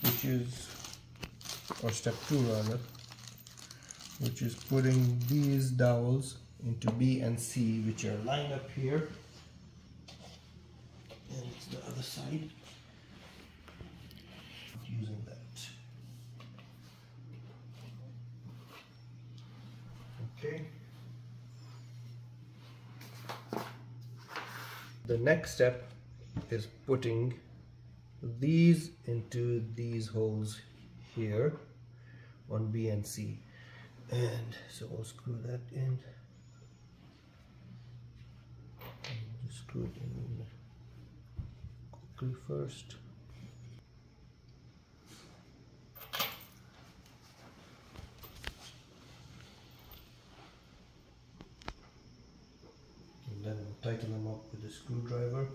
which is, or step 2 rather, which is putting these dowels into B and C, which are lined up here, and it's the other side, using that. Okay. The next step is putting these into these holes here on B and C, and so we'll screw that in. Just screw it in quickly first. And then we'll tighten them up with a screwdriver.